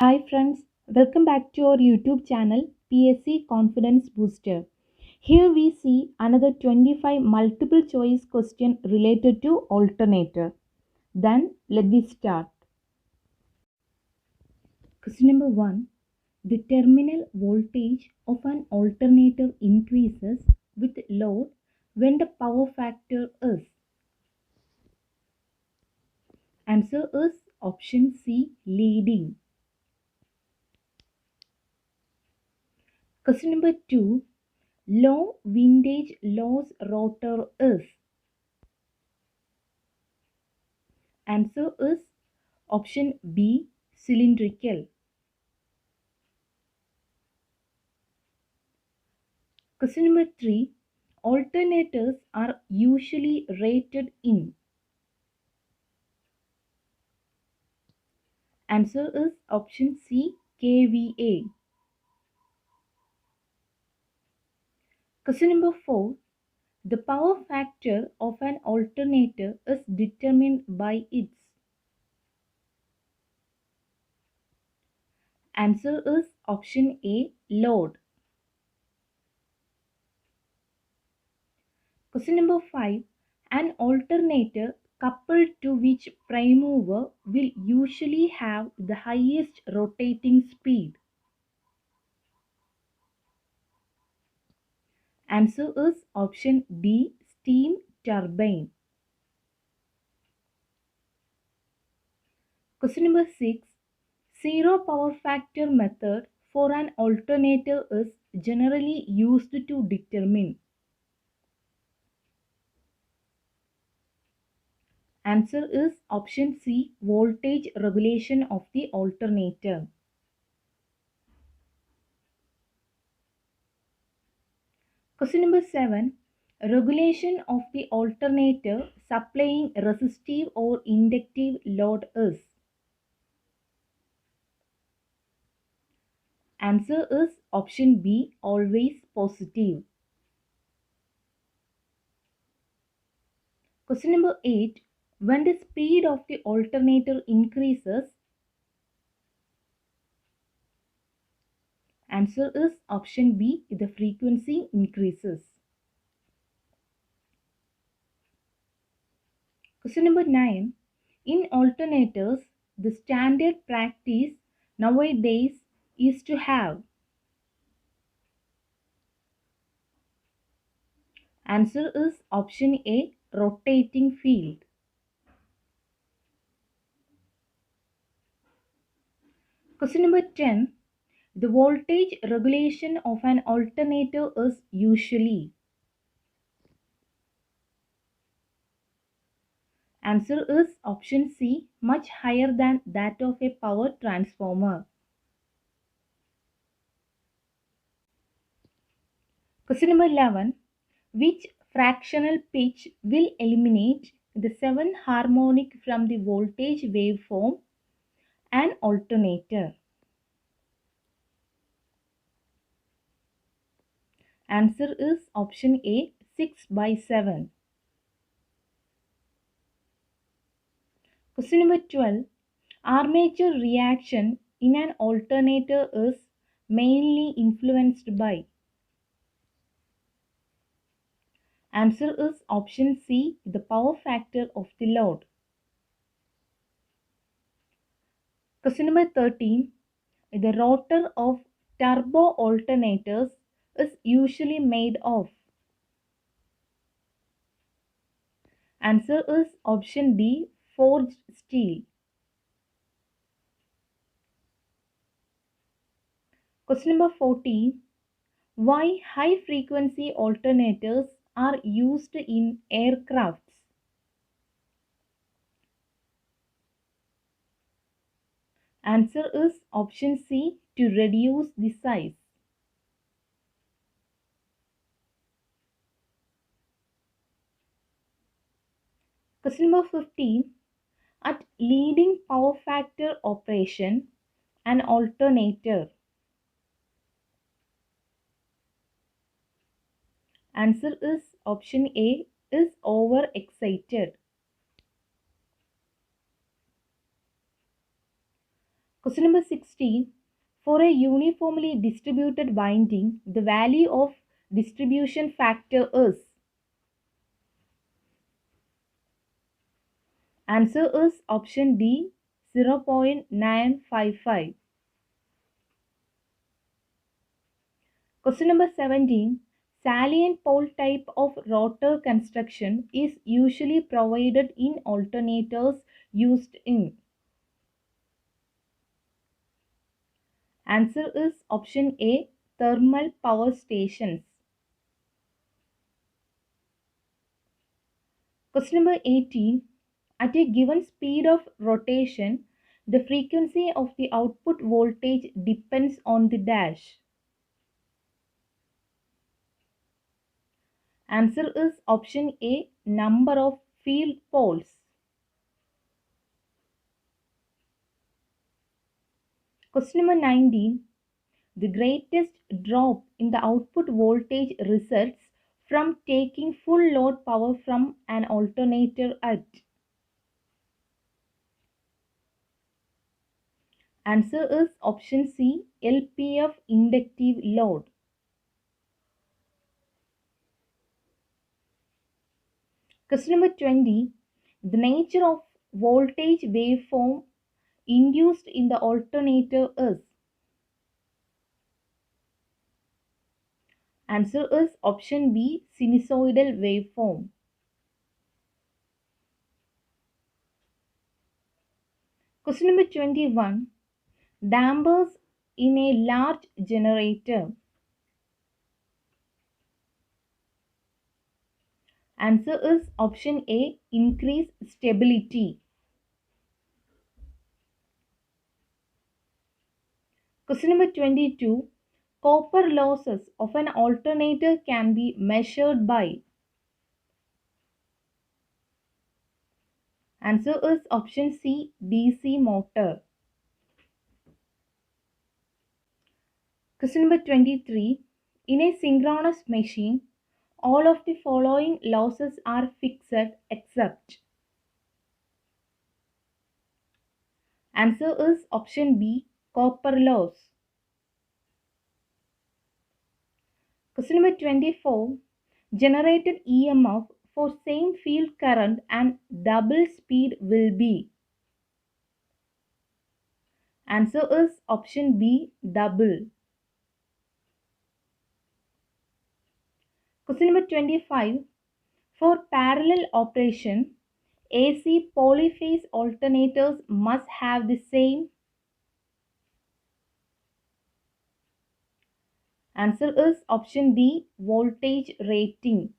Hi friends, welcome back to our YouTube channel PSC Confidence Booster. Here we see another 25 multiple choice question related to alternator. Then let me start. Question number 1. The terminal voltage of an alternator increases with load when the power factor is. Answer is option C, leading. Question number 2. Low windage loss rotor is. Answer is option B, cylindrical. Question number 3. Alternators are usually rated in. Answer is option C, kVA. Question number 4. The power factor of an alternator is determined by its. Answer is option A, load. Question number 5. An alternator coupled to which prime mover will usually have the highest rotating speed. Answer is option D, steam turbine. Question number 6. Zero power factor method for an alternator is generally used to determine. Answer is option C, voltage regulation of the alternator. Question number 7. Regulation of the alternator supplying resistive or inductive load is. Answer is option B, always positive. Question number 8. When the speed of the alternator increases, answer is option B, the frequency increases. Question number 9. In alternators, the standard practice nowadays is to have. Answer is option A, rotating field. Question number 10. The voltage regulation of an alternator is usually. Answer is option C, much higher than that of a power transformer. Question number 11. Which fractional pitch will eliminate the 7 harmonic from the voltage waveform and alternator? Answer is option A, 6/7. Question number 12. Armature reaction in an alternator is mainly influenced by. Answer is option C, the power factor of the load. Question number 13. The rotor of turbo alternators is usually made of. Answer is option D, forged steel. Question number 14. Why high frequency alternators are used in aircrafts? Answer is option C, to reduce the size. Question number 15. At leading power factor operation, an alternator. Answer is option A, is overexcited. Question number 16. For a uniformly distributed binding, the value of distribution factor is. Answer is option D, 0.955. Question number 17. Salient pole type of rotor construction is usually provided in alternators used in. Answer is option A, thermal power stations. Question number 18. At a given speed of rotation, the frequency of the output voltage depends on the dash. Answer is option A, number of field poles. Question number 19. The greatest drop in the output voltage results from taking full load power from an alternator at. Answer is option C, LPF inductive load. Question number 20. The nature of voltage waveform induced in the alternator is. Answer is option B, sinusoidal waveform. Question number 21. Dampers in a large generator. Answer is option A, increase stability. Question number 22. Copper losses of an alternator can be measured by. Answer is option C, DC motor. Question number 23. In a synchronous machine, all of the following losses are fixed except. Answer is option B, copper loss. Question number 24. Generated EMF for same field current and double speed will be. Answer is option B, double. Question number 25. For parallel operation, AC polyphase alternators must have the same. Answer is option D, voltage rating.